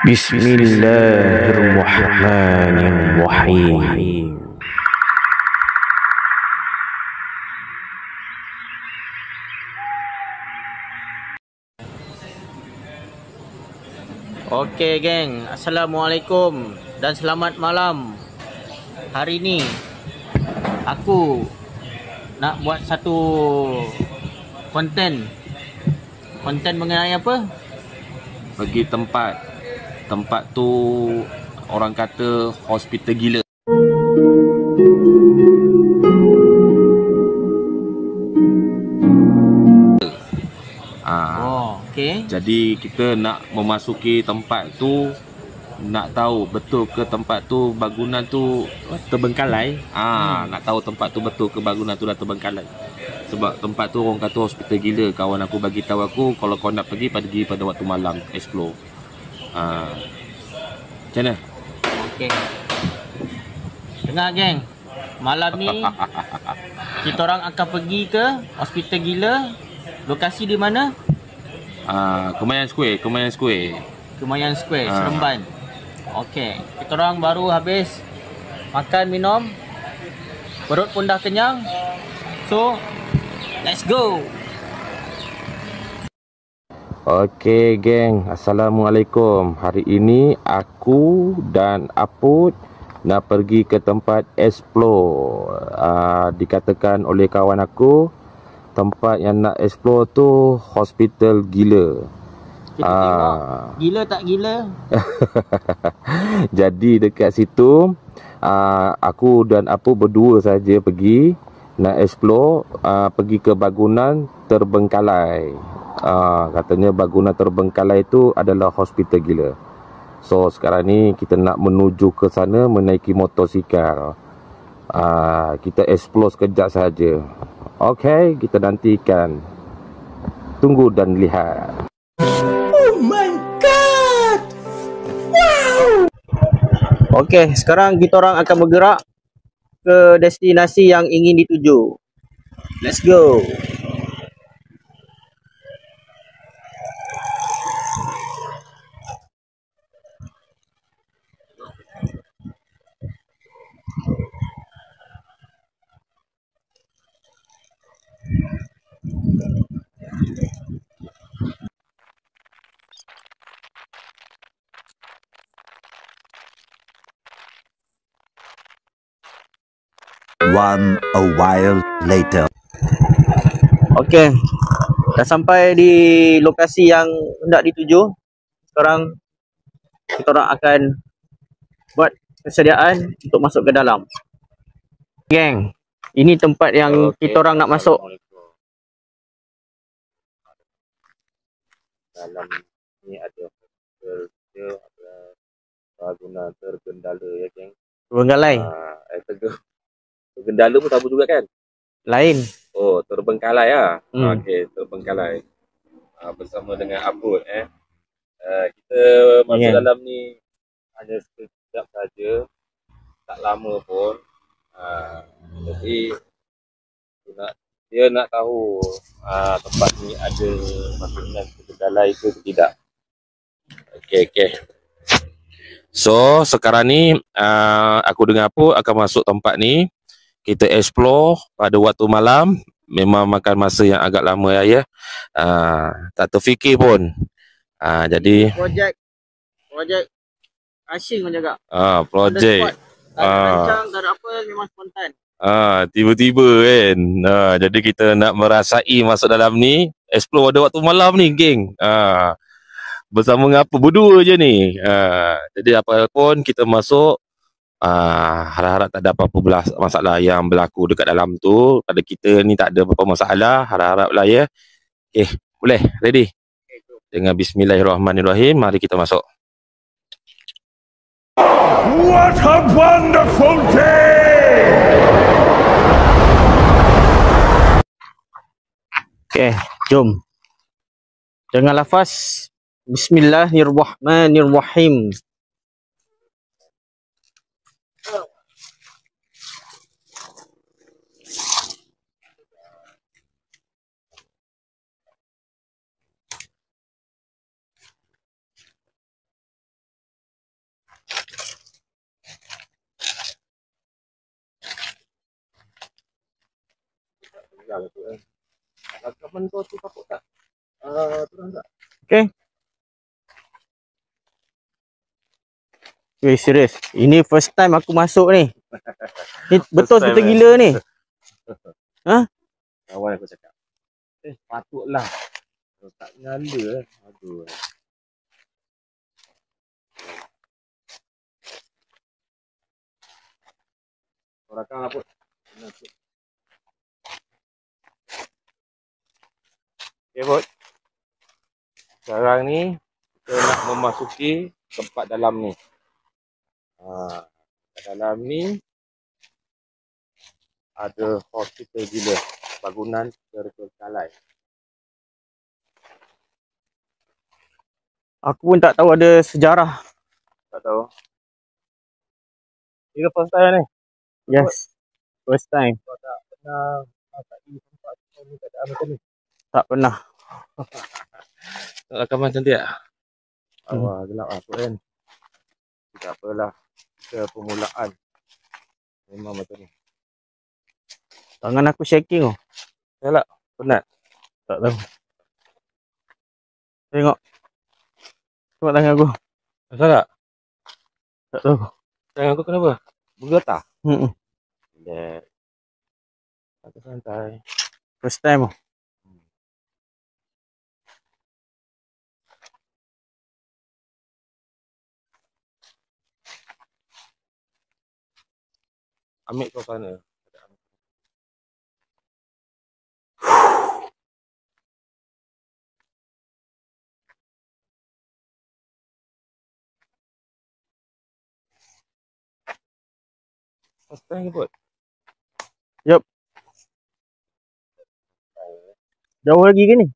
Bismillahirrahmanirrahim. Okey geng, Assalamualaikum dan selamat malam. Hari ni aku nak buat satu konten mengenai apa? Pergi tempat tu orang kata hospital gila. Okey. Jadi kita nak memasuki tempat tu, nak tahu betul ke tempat tu bangunan tu terbengkalai. Nak tahu tempat tu betul ke bangunan tu dah terbengkalai. Sebab tempat tu orang kata hospital gila. Kawan aku bagi tahu aku kalau kau nak pergi pada waktu malam explore. Macam mana? Okey. Dengar geng. Malam ni kita orang akan pergi ke hospital gila. Lokasi di mana? Kemayan Square. Kemayan Square, Seremban. Okey. Kita orang baru habis makan minum. Perut pun dah kenyang. So, let's go. Okey geng, Assalamualaikum. Hari ini aku dan Aput nak pergi ke tempat explore. Dikatakan oleh kawan aku, tempat yang nak explore tu hospital gila. Kita tengok gila tak gila. Jadi dekat situ aku dan Aput berdua saja pergi nak explore, pergi ke bangunan terbengkalai. Katanya bangunan terbengkalai itu adalah hospital gila. So sekarang ni kita nak menuju ke sana menaiki motosikal. Kita explore sekejap saja. Okey, kita nantikan. Tunggu dan lihat. Oh my god. Wow. Okey, sekarang kita orang akan bergerak ke destinasi yang ingin dituju. Let's go. A while later. Okey. Dah sampai di lokasi yang hendak dituju. Sekarang kita orang akan buat persediaan untuk masuk ke dalam. Geng, ini tempat yang kita orang nak masuk. Dalam ni ada hospital dia, ada bangunan tergendala ya geng. Terbengkalai. Tergendala pun tahu juga kan? Lain. Oh, terbengkalai lah. Okey, terbengkalai. Bersama dengan Aput kita masuk dalam ni hanya sekejap saja. Tak lama pun. Jadi dia nak tahu tempat ni ada bangunan tergendala itu tidak. Okey. So, sekarang ni aku dengan Aput akan masuk tempat ni. Kita explore pada waktu malam. Memang makan masa yang agak lama ya. Tak terfikir pun. Jadi projek asyik menjaga. Projek. Tak ada rancang, tak ada apa, memang spontan. Tiba-tiba kan. Jadi kita nak merasai masuk dalam ni, explore pada waktu malam ni, geng. Bersama dengan apa? Berdua je ni. Jadi apa pun kita masuk, harap-harap tak ada apa-apa masalah yang berlaku dekat dalam tu. Pada kita ni tak ada apa-apa masalah, harap-harap lah ya. Okay, boleh? Ready? Dengan bismillahirrahmanirrahim, mari kita masuk. What a wonderful day! Okay, jom. Dengan lafaz Bismillahirrahmanirrahim. Rakaman kau tu takut tak? Terang tak? Okay. Weh, serius. Ini first time aku masuk ni. Ni betul-betul gila ni. Kawan aku cakap. Patutlah. Kalau tak nyala aduh. Orang kan apa? Okay, Bot. Sekarang ni kita nak memasuki tempat dalam ni. Dalam ni ada hospital gila, bangunan terkalai. Aku pun tak tahu ada sejarah. Tak tahu. Ini first time ni. Yes. First time. Kau tak pernah masak di tempat ni keadaan macam ni? Tak pernah. Rakaman cantik tak? Awak gelap apa kan? Tak apalah. Kita permulaan. Memang macam ni. Tangan aku shaking oh. Yalah, penat. Tak tahu. Tengok. Tengok tangan aku. Asal tak? Tak tahu. Tangan aku kenapa? Bergetar? Relax. Santai. First time oh. Ambil kau sana. First time ke Bot? Yup. Jauh lagi ke ni?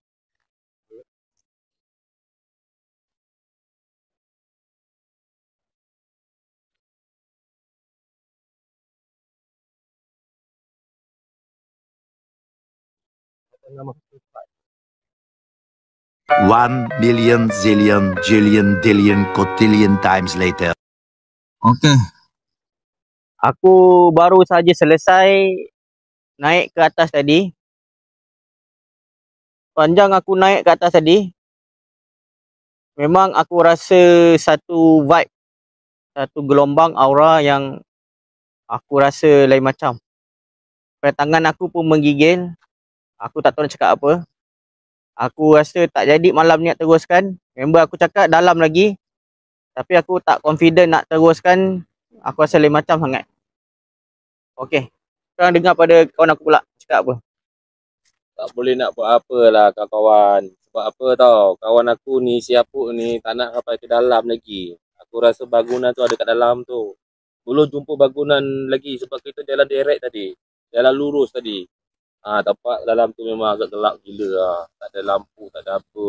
Nama 1 million zillion jillion dillion cotillion times later. Okay. Aku baru saja selesai naik ke atas tadi. Panjang aku naik ke atas tadi, memang aku rasa satu vibe, satu gelombang aura yang aku rasa lain macam. Sampai tangan aku pun menggigil. Aku tak tahu nak cakap apa. Aku rasa tak jadi malam ni nak teruskan. Member aku cakap dalam lagi. Tapi aku tak confident nak teruskan. Aku rasa lain macam sangat. Okay. Sekarang dengar pada kawan aku pula cakap apa. tak boleh nak buat apa lah kawan-kawan. Sebab apa tau, kawan aku ni siapa ni tak nak sampai ke dalam lagi. Aku rasa bangunan tu ada kat dalam tu. Belum jumpa bangunan lagi sebab kita jalan direct tadi. Jalan lurus tadi. Tempat dalam tu memang agak gelap gila lah. Tak ada lampu, tak ada apa.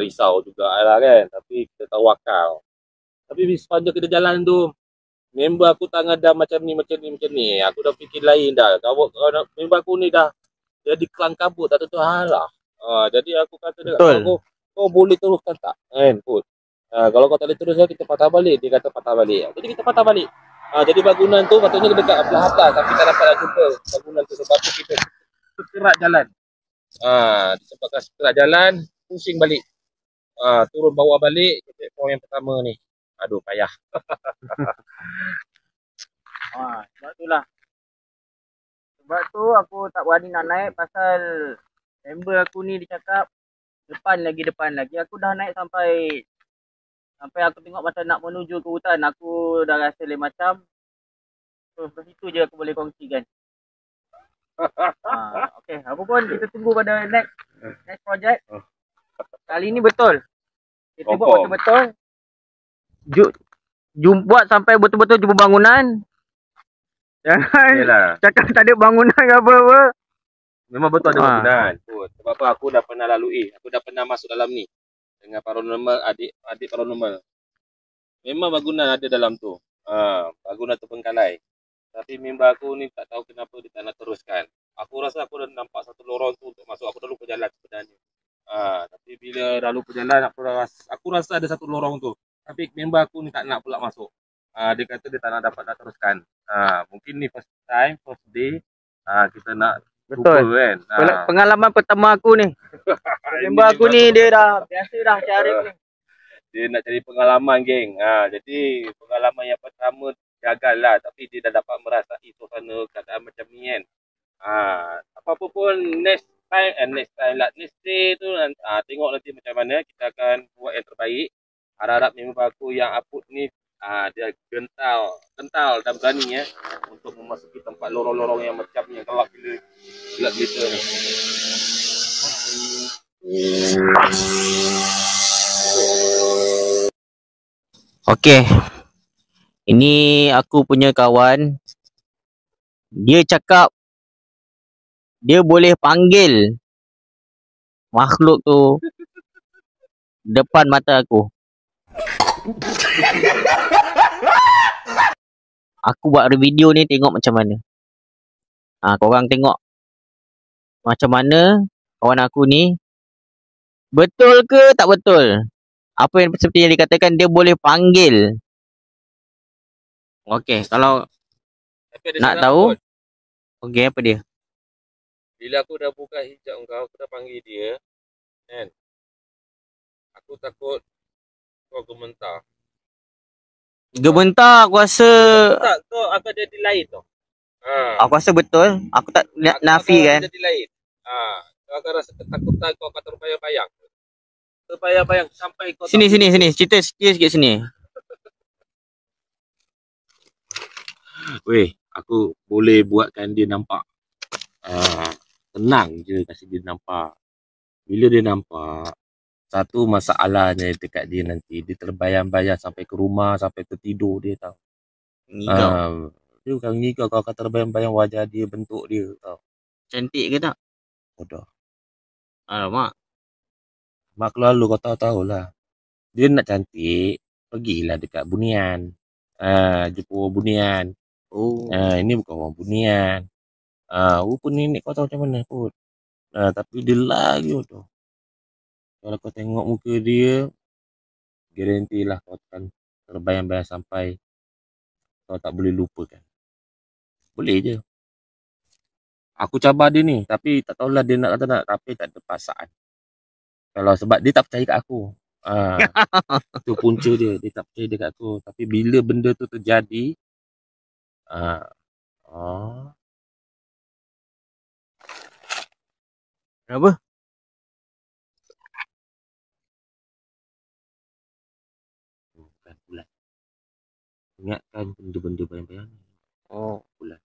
Risau juga lah kan. Tapi kita tawakal. Tapi sepanjang kita jalan tu, member aku tangan dah macam ni. Aku dah fikir lain dah. Member aku ni dah jadi kelang kabut, tak tentu hal lah. Jadi aku kata dekat kau boleh teruskan tak? Kan, Put? Kalau kau tak boleh teruskan, kita patah balik. Dia kata patah balik. Jadi kita patah balik. Jadi bangunan tu patutnya dekat belah atas. Tapi tak dapat nak jumpa bangunan tu. Sebab tu kita sekerak jalan. Disebabkan sekerak jalan, pusing balik. Turun bawah balik ke checkpoint yang pertama ni. Aduh, payah. Sebab itulah Sebab tu aku tak berani nak naik pasal member aku ni dia cakap depan lagi. Aku dah naik sampai aku tengok masa nak menuju ke hutan, aku dah rasa lain macam. So, kat situ je aku boleh kongsikan. Okay, apa pun kita tunggu pada next project. Kali ni betul. Kita buat betul-betul. Buat sampai betul-betul jumpa bangunan. Jangan cakap tak ada bangunan ke apa-apa. Memang betul ada bangunan. Sebab apa aku dah pernah lalui. Aku dah pernah masuk dalam ni. Dengan paranormal, adik paranormal. Memang bangunan ada dalam tu. Bangunan terbengkalai. Tapi member aku ni tak tahu kenapa dia tak nak teruskan. Aku rasa aku dah nampak satu lorong tu untuk masuk. Aku dah lupa jalan sebenarnya. Tapi bila dah lupa jalan, aku rasa ada satu lorong tu. Tapi member aku ni tak nak pula masuk. Dia kata dia tak nak dapat nak teruskan. Mungkin ni first time, first day. Kita nak betul cuba kan. Pengalaman pertama aku ni. Member aku ni dia dah biasa dah cari ni. Dia nak cari pengalaman, geng. Jadi pengalaman yang pertama gagal lah, tapi dia dah dapat merasai suasana keadaan macam ni kan. Apa-apa pun next day tu tengok nanti macam mana. Kita akan buat yang terbaik. Harap-harap member aku yang Aput ni dia kental dan berani untuk memasuki tempat lorong-lorong yang macam ni, yang gelap gila ni. Okay. Ini aku punya kawan. Dia cakap dia boleh panggil makhluk tu depan mata aku. Aku buat video ni tengok macam mana. Korang tengok macam mana kawan aku ni. Betul ke tak betul? Apa yang seperti yang dikatakan dia boleh panggil. Okey, kalau nak tahu, okey apa dia? Bila aku dah buka hijab kau, aku dah panggil dia, kan? Aku takut kau gementar. Gementar aku rasa. Tak, kau akan jadi lain tau. Aku rasa betul. Aku tak nafi kan. Jadi lain. Kau akan rasa ketakutan, kau akan terbayang-bayang. Terbayang-bayang sampai kau. Sini. Cerita sikit sini. Weh, aku boleh buatkan dia nampak tenang je kasi dia nampak. Bila dia nampak, satu masalahnya dekat dia nanti, dia terbayang-bayang sampai ke rumah, sampai tertidur dia tahu. Dia bukan ngigau, kau akan terbayang-bayang wajah dia, bentuk dia tahu. Cantik ke tak? Bodoh. Alamak. Mak lalu kau tahu-tahulah. Dia nak cantik, pergilah dekat Bunian. Jumpa orang Bunian. Ini bukan orang Bunian. Rupa nenek kau tahu macam mana pun. Tapi dia lagi tu. Kalau kau tengok muka dia, garantilah kau akan terbayang-bayang sampai kau tak boleh lupakan. Boleh je. Aku cabar dia ni, tapi tak tahulah dia nak kata nak, tapi tak ada paksaan. Kalau sebab dia tak percaya kat aku. Itu punca dia tak percaya dekat aku. Tapi bila benda tu terjadi, Kenapa? Bukan bulan. Ingatkan benda-benda bayang-bayang. Bulan.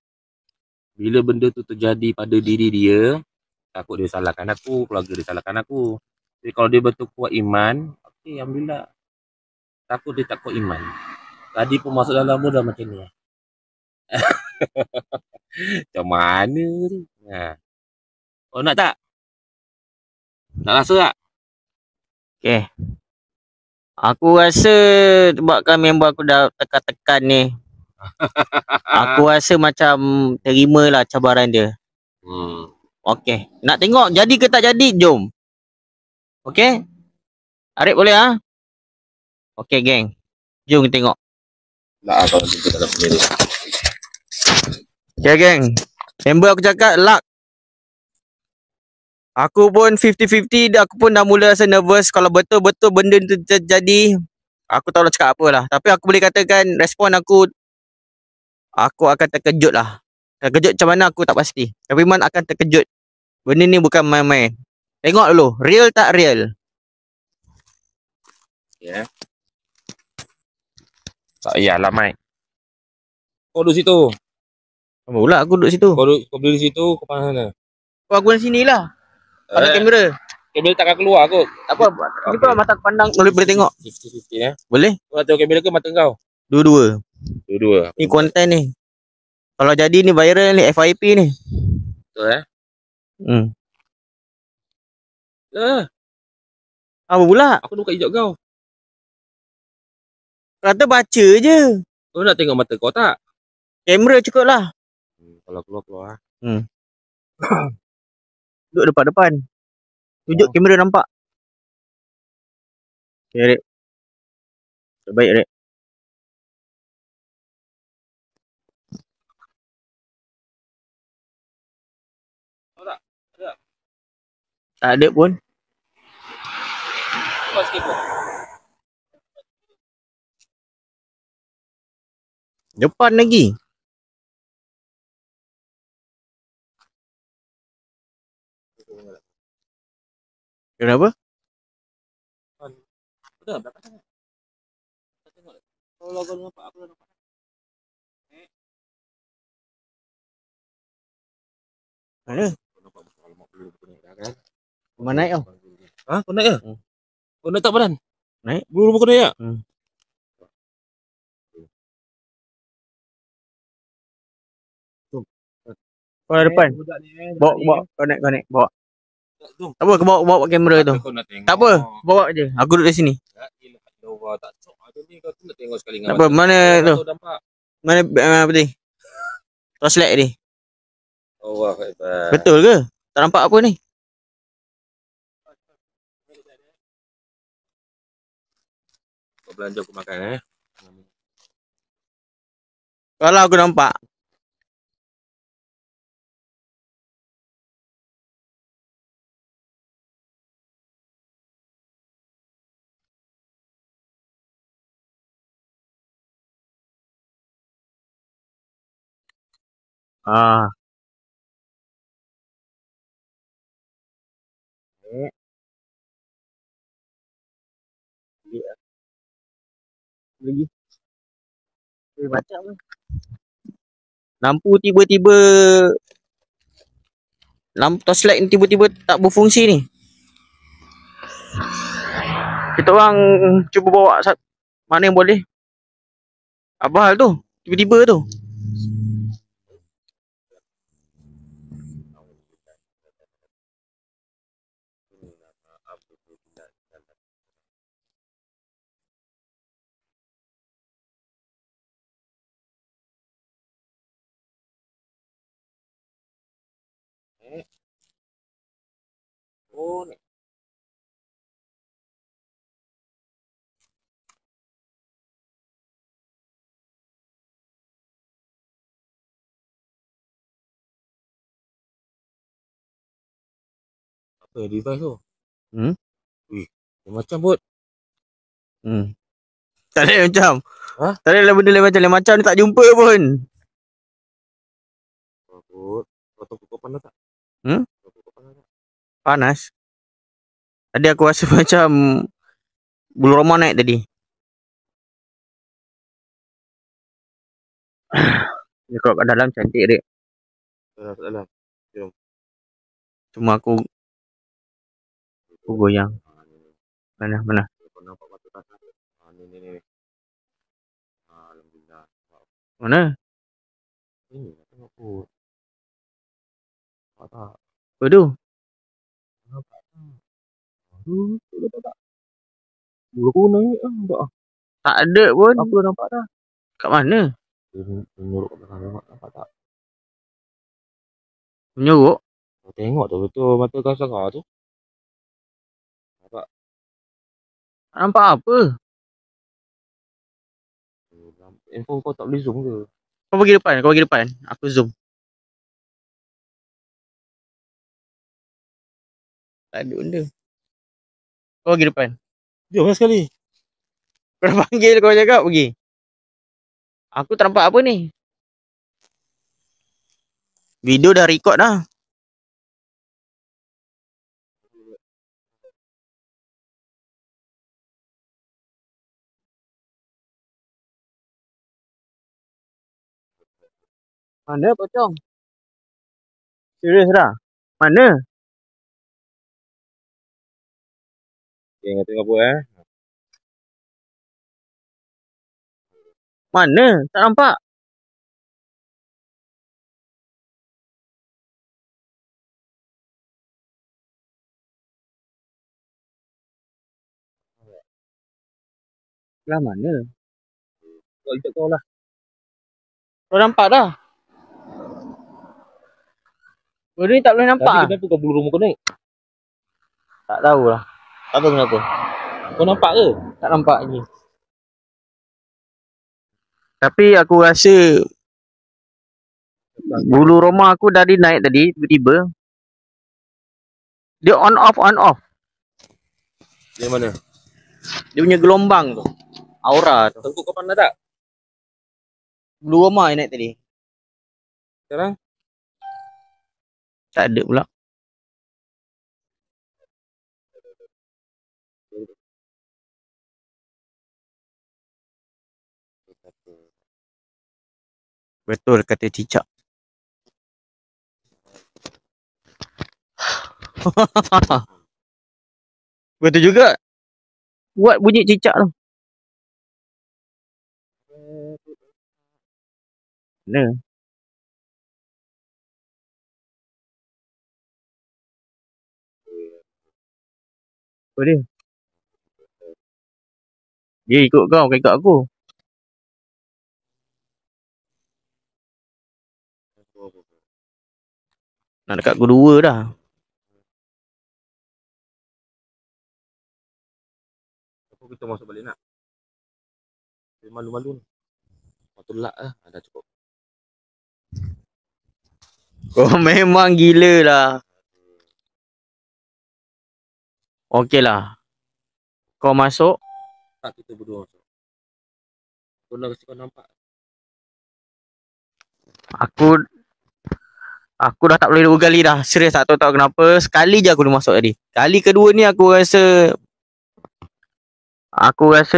Bila benda tu terjadi pada diri dia, takut dia salahkan aku, keluarga dia salahkan aku. Jadi kalau dia betul kuat iman, okey, alhamdulillah. Takut dia tak kuat iman. Tadi pun masuk dalam dah macam ni. Macam mana tu? Oh, nak tak? Nak rasa tak? Okay. Aku rasa sebabkan member aku dah tekan-tekan ni. Aku rasa macam terimalah cabaran dia. Okay. Nak tengok jadi ke tak jadi? Jom. Okay. Arif boleh Okay geng. Jom kita tengok. Tak, kalau kita tak dapat ni. Okay geng. Member aku cakap luck. Aku pun 50-50, aku pun dah mula rasa nervous. Kalau betul-betul benda tu terjadi, aku tak tahu cakap apa lah. Tapi aku boleh katakan respon aku akan terkejut lah. Terkejut macam mana aku tak pasti. Tapi Man akan terkejut. Benda ni bukan main-main. Tengok dulu, real tak real? Ya. Tak payahlah, Mike. Kau duduk situ. Apa pula aku duduk situ? Kau berdiri situ, kau pandang sana. Kau aku di sini lah. Pandang kamera. Kamera takkan keluar kot. Tak apa. Ni kau mata aku pandang boleh tengok. 50-50 Boleh? Kau nak tengok kamera ke mata kau? Dua-dua. Dua-dua. Ni konten ni. Kalau jadi ni viral ni, FYP ni. Betul Apa pula? Aku duduk kat hijab kau. Kata baca je. Kau nak tengok mata kau tak? Kamera cukup lah. Kalau keluar. Duduk depan-depan. Tunjuk kamera nampak. Okay, Rek. Terbaik, Rek. Tak ada pun. Kau sikit pun. Depan lagi. Kenapa? Betul, belakang sana. Kita tengok. Kalau kau nampak, aku dah nampak. Mana? Kau nampak alamak perlu aku naik dah kan? Mana naik tau? Ha? Kau naik ke? Kau naik tak badan? Naik. Belum kau naik tak? Kau ada depan. Bawa. Kau naik. Bawa. Tak apa, kau bawa kamera tu. Tak apa, bawa je. Aku duduk di sini. Tak cok. Ada ni kau tu nak tengok sekali Tak apa, mana tu? Mana apa ni? Torchlight ni. Allah Akbar. Betul ke? Tak nampak apa ni? Kau belanja aku makan Kalau aku nampak. Lagi. Macam lampu tiba-tiba lampu torchlight ni tiba-tiba tak berfungsi ni. Kita orang cuba bawa mana yang boleh. Apa hal tu? Tiba-tiba tu. Oh, ni. Apa device tu? Wih, macam bot. Tak ada macam. Ha? Tak ada benda lain macam ni tak jumpa pun. Bot, kau panas tak? Kau panas tak? Panas. Tadi aku rasa macam bulu roma naik tadi. Ni kalau kat dalam cantik Dek. Dalam. Cuma aku goyang. Mana? Kau nampak mata tak? Ni. Alhamdulillah. Mana? Ini tengok bot. Tak. Apa tu? Nampak tak? Bulu aku naik tak? Tak ada pun. Aku dah nampak dah. Kat mana? Menyorok kat belakang nampak tak? Menyorok? Kau tengok tu betul mata kau sangar tu. Nampak? Tak nampak apa? Handphone kau tak boleh zoom ke? Kau pergi depan. Aku zoom. Tak ada benda. Kau pergi depan. Jom lah sekali. Kau dah panggil, kau cakap pergi. Aku tak nampak apa ni. Video dah record dah. Mana pocong? Serius dah? Mana? Okay, tengok apa Mana? Tak nampak. Lah mana? Kau ikut kau lah. Kau nampak dah? Benda ni tak boleh nampak. Tapi kenapa kau bulu rumah kau naik? Tak tahu lah. Tak tahu kenapa. Kau nampak ke? Tak nampak lagi. Tapi aku rasa bulu rumah aku dah naik tadi tiba-tiba. Dia on off. Di mana? Dia punya gelombang tu. Aura tu. Tengkuk kau pandai tak? Bulu rumah yang naik tadi. Sekarang? Tak ada pula. Betul kata cicak. Betul juga. Buat bunyi cicak tu. Mana? Apa dia? Dia ikut kau, bukan ikut aku. Nak dekat pukul 2 dah. Apa kita masuk balik nak? Malu-malu ni. Patut lak lah. Dah cukup. Kau memang gila lah. Okey lah. Kau masuk. Tak kita berdua masuk. Kau nak kasi kau nampak. Aku dah tak boleh 2 kali dah. Serius tak tahu kenapa. Sekali je aku dah masuk tadi. Kali kedua ni aku rasa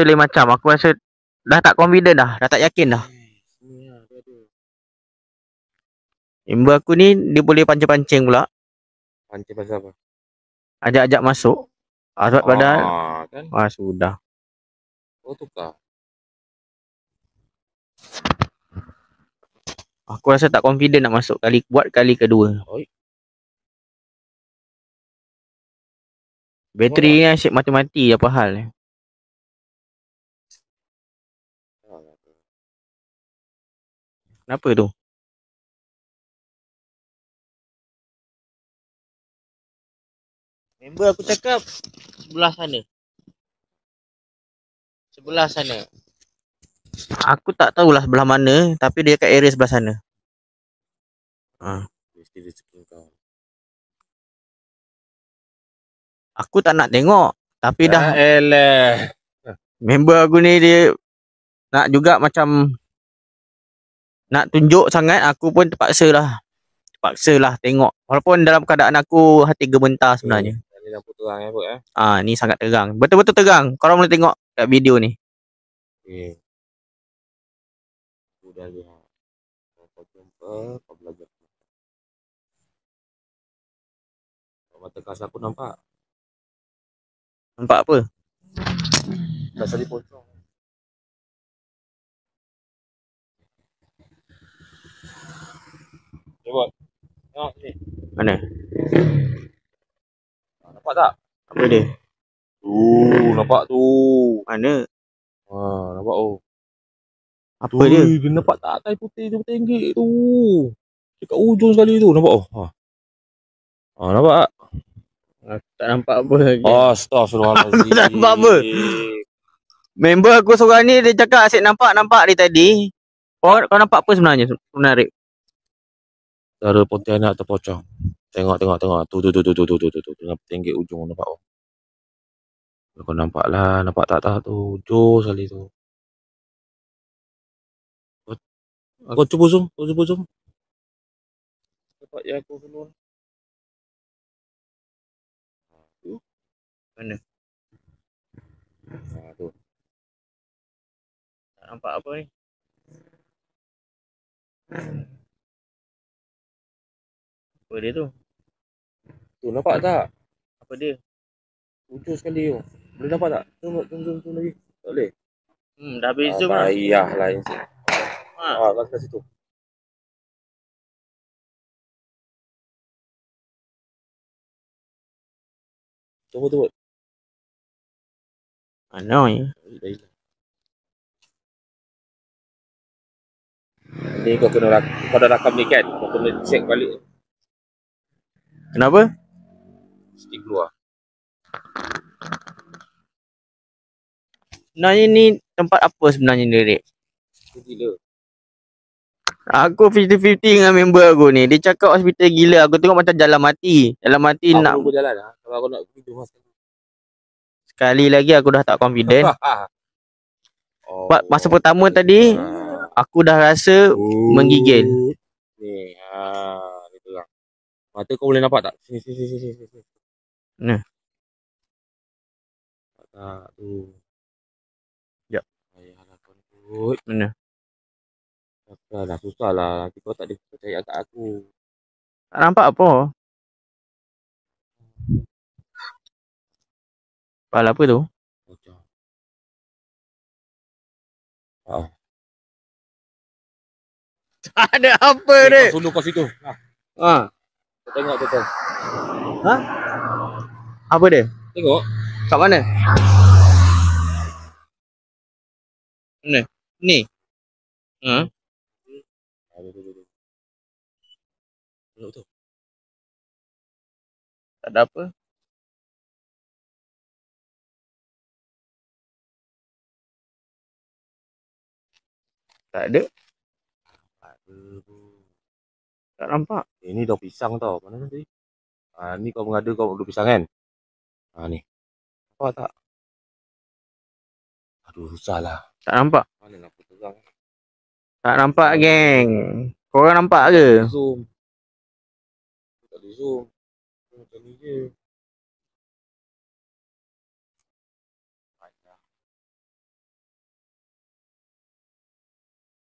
lain macam. Aku rasa dah tak confident dah. Dah tak yakin dah. Member aku ni dia boleh pancing-pancing pula. Pancing pasal apa? Ajak-ajak masuk. Sebab padahal kan? sudah. Oh tukar. Aku rasa tak confident nak masuk buat kali kedua. Oi. Bateri ni asyik mati-mati apa hal. Kenapa tu? Member aku cakap sebelah sana. Sebelah sana. Aku tak tahulah sebelah mana, tapi dia kat area sebelah sana. Mesti rezeki kau. Aku tak nak tengok, tapi dah elah. member aku ni dia nak juga macam nak tunjuk sangat, aku pun terpaksa lah tengok. Walaupun dalam keadaan aku hati gementar sebenarnya. Ni lampu terang apa Ni sangat terang. Betul-betul terang. Korang boleh tengok kat video ni. Okey. Sudah lihat. Kau jumpa, kau belajar. Mata kasar aku nampak. Nampak apa? Tak sali pocong. Buat. Tengok ni. Mana? Nampak tak? Apa dia? Nampak tu. Mana? Nampak oh. Apa dia? Dia nampak tak tai putih tu bertenggek tu. Dekat ujung sekali tu nampak oh. Nampak tak? Aku tak nampak apa lagi. Astaghfirullahalazim. Aku tak nampak apa. Member aku seorang ni dia cakap asyik nampak dia tadi. Kau nampak apa sebenarnya? Menarik. Cara Pontianak terpocong. Tengok. Tu. Dengan bertenggek ujung nampak oh. Kau nampak lah. Nampak tak tu. Ujung sekali tu. Kau cuba zoom. Nampak je aku dulu. Tu. Mana? Tu. Tak nampak apa ni. Apa dia tu? Tu nampak tak? Apa dia? Lucu sekali tu. Boleh nampak tak? Zoom lagi. Tak boleh. Dah habis zoom lah. Payahlah ini. Kat situ. Tunggu. Mana ya? Dah hilang. Ni kau dah rakam ni kan? Kau kena check balik. Kenapa? Stick keluar. Sebenarnya ni tempat apa sebenarnya ni, Rip? Tu gila. Aku 50-50 dengan member aku ni. Dia cakap hospital gila. Aku tengok macam jalan mati. Jalan mati Aku nak... belum berjalan lah. Kalau aku nak pergi tu masa. Sekali lagi aku dah tak confident. Masa pertama tadi, aku dah rasa menggigil. Ni, gitu lah. Mata kau boleh nampak tak? Sini. Nah. Tak, tu. Sekejap. Ayahlah kau. Mana? Dah susah lah. Nanti kau tak ada percaya kat aku. Tak nampak apa. Kepala apa tu? Macam. Tak ada apa, Rip. Kau kau situ. Ha. Kau tengok tu. Ha? Apa dia? Tengok. Kat mana? Mana? Ni? Ha? Tengok tu. Tak ada apa. Tak ada. Tak nampak. Ini daun pisang tau. Mana tadi? Ni kau mengada kau daun pisang kan? Ni. Nampak tak? Aduh, susah lah. Tak nampak. Mana nak pegang? Tak nampak, geng. Korang nampak ke? Zoom. Tak boleh zoom. Macam ni je.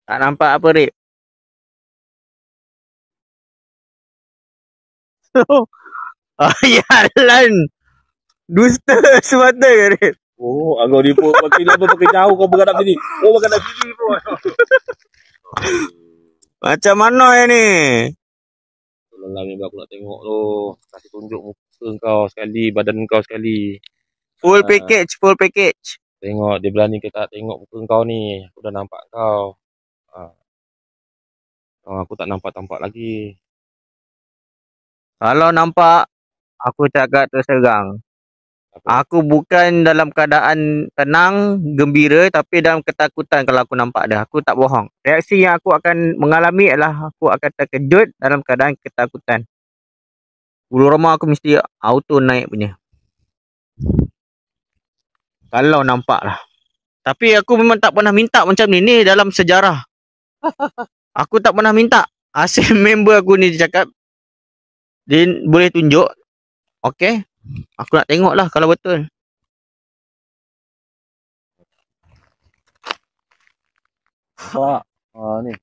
Tak nampak apa, Rip? Ayalan. Dusta semata ke, Rip? Oh, kau ni pun pakai jauh kau bergadap sini. Oh, bergadap sini pun. Macam mana ni? Tolonglah memang aku nak tengok tu. Kasih tunjuk muka kau sekali, badan kau sekali. Full package. Tengok dia berani ke tak tengok muka kau ni. Aku dah nampak kau. Aku tak nampak lagi. Kalau nampak, aku cakap terserang. Apa? Aku bukan dalam keadaan tenang, gembira, tapi dalam ketakutan kalau aku nampak dia. Aku tak bohong. Reaksi yang aku akan mengalami adalah aku akan terkejut dalam keadaan ketakutan. Bulu roma aku mesti auto naik punya. Kalau nampak lah. Tapi aku memang tak pernah minta macam ni dalam sejarah. Aku tak pernah minta. Asyik member aku ni dia cakap, dia boleh tunjuk. Okay. Aku nak tengok lah kalau betul. Nampak? Ni.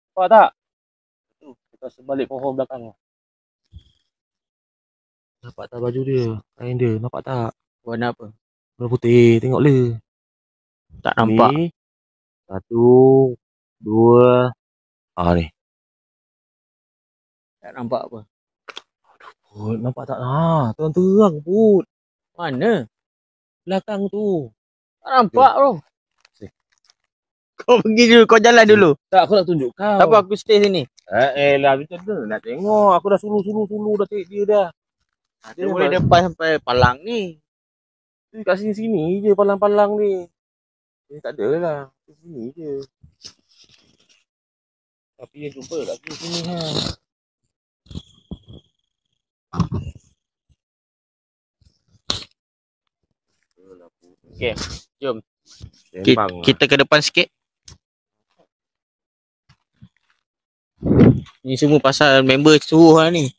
Nampak tak? Tu, kita sebalik pohon belakang. Nampak tak baju dia? Kain dia, nampak tak? Warna apa? Warna putih, tengok le. Tak nampak. Ni. 1, 2. Ni. Tak nampak apa. Put, nampak tak? Terang-terang Put. Mana? Belakang tu. Tak nampak bro. Sini. Kau pergi dulu, kau jalan dulu. Tak, aku nak tunjuk kau. Tak apa, aku stay sini. Lah, macam mana nak tengok. Aku dah sulu dah cek dia dah. Dia boleh depan sampai palang ni. Kat sini je palang-palang ni. Ni tak ada lah. Sini je. Tapi yang jumpa kat sini kan. Okay, jom. Sembang Kita ke depan sikit. Ni semua pasal member suruh lah ni.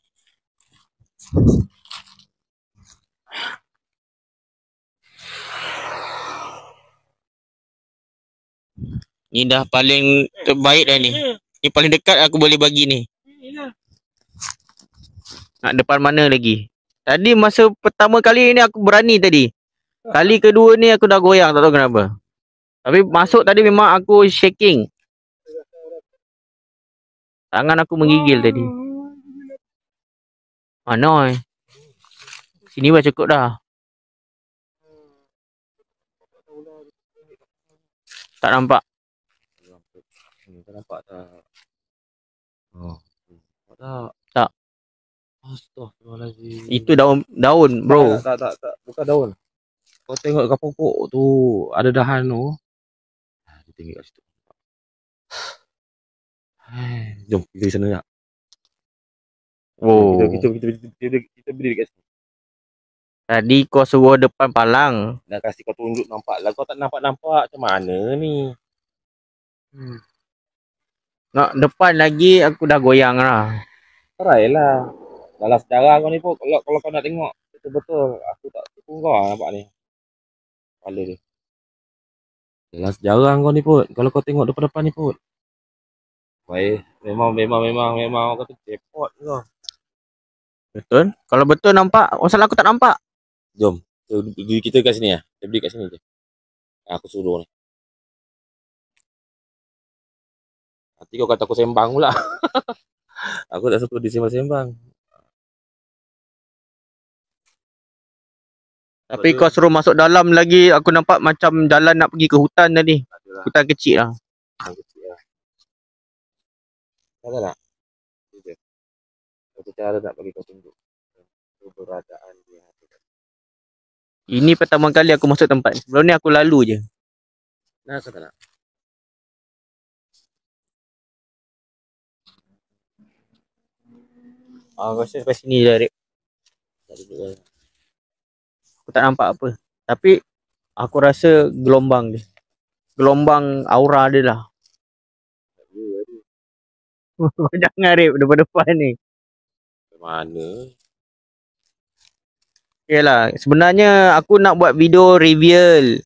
Ni dah paling terbaik dah ni. Ni paling dekat aku boleh bagi ni. Nak depan mana lagi? Tadi masa pertama kali ni aku berani tadi. Kali kedua ni aku dah goyang, tak tahu kenapa. Tapi masuk tadi memang aku shaking. Tangan aku menggigil tadi. Mana sini dah cukup dah. Tak nampak. Tak nampak tak? Oh. Tak. Tak. Astaghfirullahaladzim. Itu daun bro. Tak. Bukan daun. Kau tengok kat pokok tu. Ada dahan tu. Dia tinggi kat situ. Jom, kita di sana nak. Oh. Kita berdiri kat sini. Tadi kau suruh depan palang. Nak kasih kau tunjuk nampak lah. Kau tak nampak-nampak macam mana ni. Nak depan lagi aku dah goyang lah. Try lah. Dalam sejarah kau ni pun. Kalau kau nak tengok. Betul-betul. Aku tak tipu kau lah nampak ni. Kepala dia. Dalam sejarah kau ni pun. Kalau kau tengok depan-depan ni pun. Baik. Memang kau tu cepot kau. Betul? Kalau betul nampak. Masalah aku tak nampak. Jom. Kita kat sini lah. Kita berdiri kat sini je. Aku suruh ni. Nanti kau kata aku sembang pula. Aku tak suka dia sembang-sembang. Tapi kau suruh masuk dalam lagi. Aku nampak macam jalan nak pergi ke hutan tadi. Hutan kecil lah. Tak tak. Satu cara nak bagi kau tunjuk keberadaan dia. Ini pertama kali aku masuk tempat ni. Sebelum ni aku lalu je. Nah, kata nak. Aku rasa sampai sini je, Rip. Aku tak nampak apa. Tapi aku rasa gelombang dia. Gelombang aura dia lah. Jangan, Rip, depan-depan ni. Mana? Okay lah. Sebenarnya aku nak buat video reveal.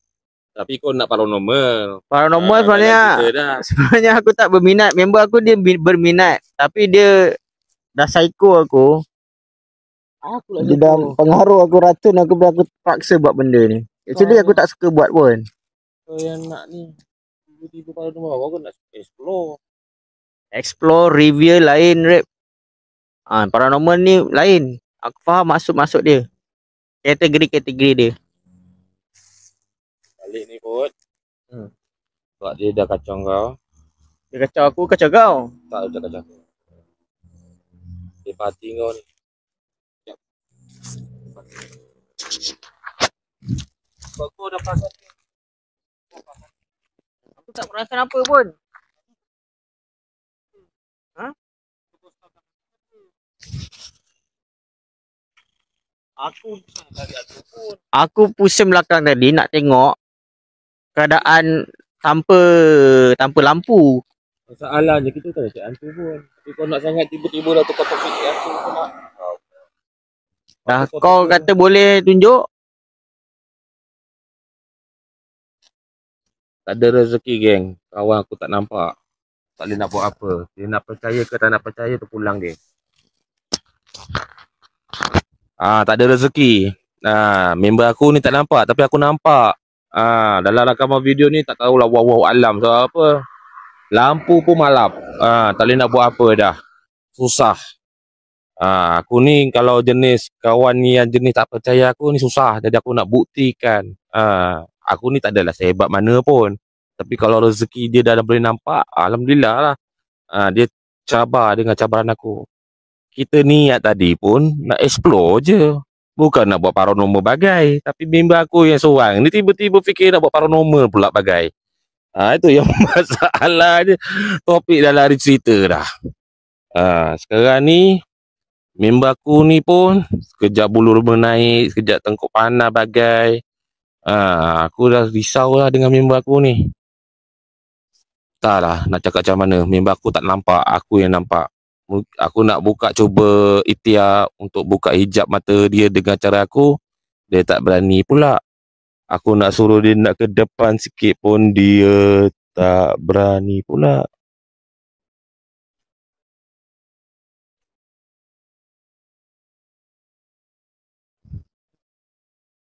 Tapi kau nak paranormal. Paranormal sebenarnya aku tak berminat. Member aku dia berminat. Tapi dia dah psycho aku. Dia dah pengaruh aku, racun aku, aku paksa buat benda ni. Actually aku tak suka buat pun. Kau yang nak ni. Tiba-tiba paranormal. Kau nak explore. Explore, reveal lain, Rip. Paranormal ni lain. Aku faham maksud dia. Kategori dia. Balik ni kot. Sebab dia dah kacau kau. Dia kacau aku, kacau kau. Tak, dia kacau. Dia parti kau ni. Sekejap. Sebab kau dah perasan. Aku tak perasan apa pun. Aku pusing belakang tadi nak tengok keadaan tanpa lampu. Masalahnya kita tak ada hantu pun. Tapi kau nak sangat tiba-tiba dah tukar topik hantu kau nak. Kau kata boleh tunjuk? Tak ada rezeki, geng. Kawan aku tak nampak. Tak boleh nak buat apa. Dia nak percaya ke tak nak percaya tu pulang dia. Tak ada rezeki. Member aku ni tak nampak tapi aku nampak. Dalam rakaman video ni tak tahulah wow alam so apa. Lampu pun malap. Tak boleh nak buat apa dah. Susah. Aku ni kalau jenis kawan ni yang jenis tak percaya aku ni susah. Jadi aku nak buktikan. Aku ni tak adalah sehebat mana pun. Tapi kalau rezeki dia dah boleh nampak, alhamdulillah lah. Dia cabar dengan cabaran aku. Kita niat tadi pun nak explore je. Bukan nak buat paranormal bagai. Tapi member aku yang seorang ni tiba-tiba fikir nak buat paranormal pula bagai. Itu yang masalah je. Topik dah lari cerita dah. Sekarang ni member aku ni pun sekejap bulu roma naik, sekejap tengkuk panas bagai. Aku dah risau lah dengan member aku ni. Tak lah nak cakap macam mana. Member aku tak nampak, aku yang nampak. Aku nak cuba ikhtiar untuk buka hijab mata dia dengan cara aku, dia tak berani pula. Aku nak suruh dia nak ke depan sikit pun dia tak berani pula.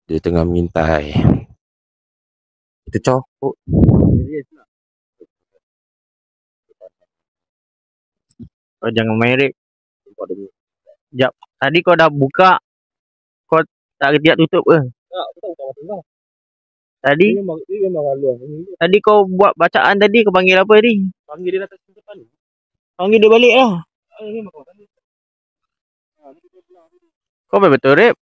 Dia tengah mengintai. Kita copot. Kau jangan main rap. Sekejap. Tadi kau dah buka. Kau tak kerja tutup ke? Tak, aku tak buka mata kau. Tadi? Dia memang haluan. Tadi kau buat bacaan tadi. Kau panggil apa tadi? Panggil dia datang ke depan. Panggil dia balik lah. Kau betul rap?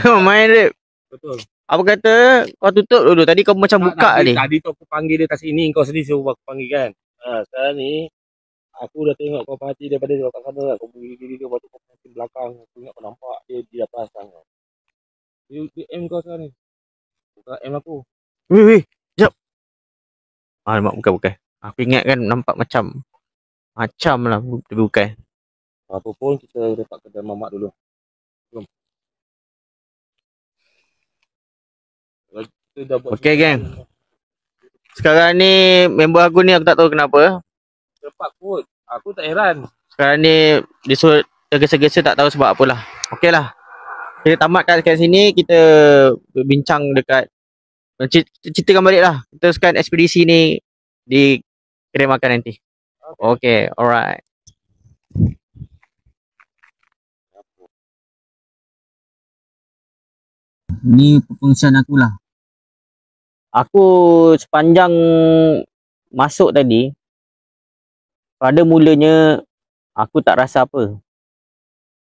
Kau main rap? Betul. Apa kata? Kau tutup dulu. Tadi kau macam buka tadi. Tadi tu aku panggil dia kat sini. Kau sendiri suruh aku panggil kan. Sekarang ni aku dah tengok kau parti daripada dia kat sana. Kau pergi diri dia. Lepas tu kau pergi belakang. Aku ingat kau nampak dia di atas sana. Dia M kau sekarang ni. Bukan M aku. Weh. Sekejap. Alamak, bukan. Aku ingat kan nampak macam lah. Tapi bukan. Apa pun kita letak kedai mamak dulu. Jom. Okay geng. Sekarang ni member aku ni aku tak tahu kenapa. Cepat kot. Aku tak heran. Sekarang ni dia suruh tergesa-gesa tak tahu sebab apalah. Okey lah. Kita tamatkan kat sini. Kita berbincang dekat. Ceritakan balik lah. Teruskan ekspedisi ni di kedai makan nanti. Okay, alright. Ni perkongsian aku lah. Aku sepanjang masuk tadi, pada mulanya aku tak rasa apa.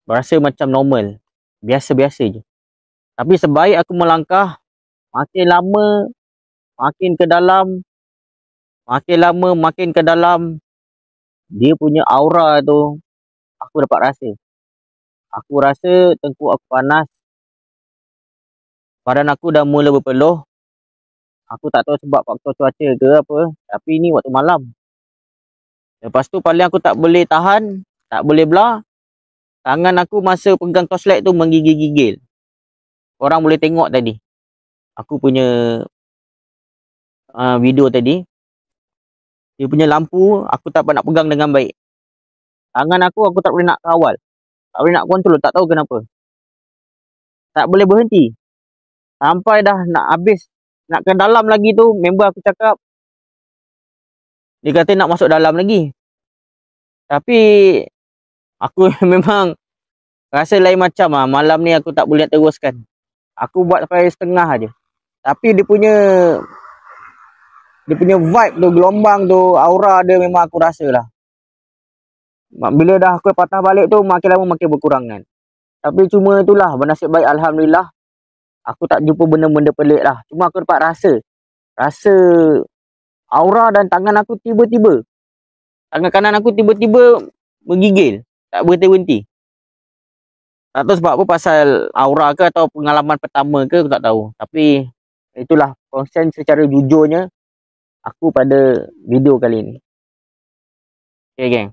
Berasa macam normal. Biasa-biasa je. Tapi sebaik aku melangkah, makin lama, makin ke dalam, makin lama, makin ke dalam, dia punya aura tu, aku dapat rasa. Aku rasa tengkuk aku panas, badan aku dah mula berpeluh. Aku tak tahu sebab faktor cuaca ke apa, tapi ni waktu malam. Lepas tu paling aku tak boleh tahan, tak boleh belah. Tangan aku masa pegang torchlight tu menggigil-gigil. Orang boleh tengok tadi. Aku punya video tadi. Dia punya lampu, aku tak nak pegang dengan baik. Tangan aku tak boleh nak kawal. Tak boleh nak kontrol, tak tahu kenapa. Tak boleh berhenti. Sampai dah nak habis, nak ke dalam lagi tu, member aku cakap, dia kata nak masuk dalam lagi. Tapi, aku memang rasa lain macam lah. Malam ni aku tak boleh nak teruskan. Aku buat sampai setengah aja. Tapi dia punya vibe tu, gelombang tu, aura dia memang aku rasa lah. Bila dah aku patah balik tu, makin lama makin berkurangan. Tapi cuma itulah, bernasib baik Alhamdulillah. Aku tak jumpa benda-benda pelik lah. Cuma aku dapat rasa aura dan tangan aku tiba-tiba. Tangan kanan aku tiba-tiba menggigil. Tak berhenti-henti. Tak tahu sebab apa, pasal aura ke atau pengalaman pertama ke, aku tak tahu. Tapi itulah konsen secara jujurnya aku pada video kali ni. Okay geng.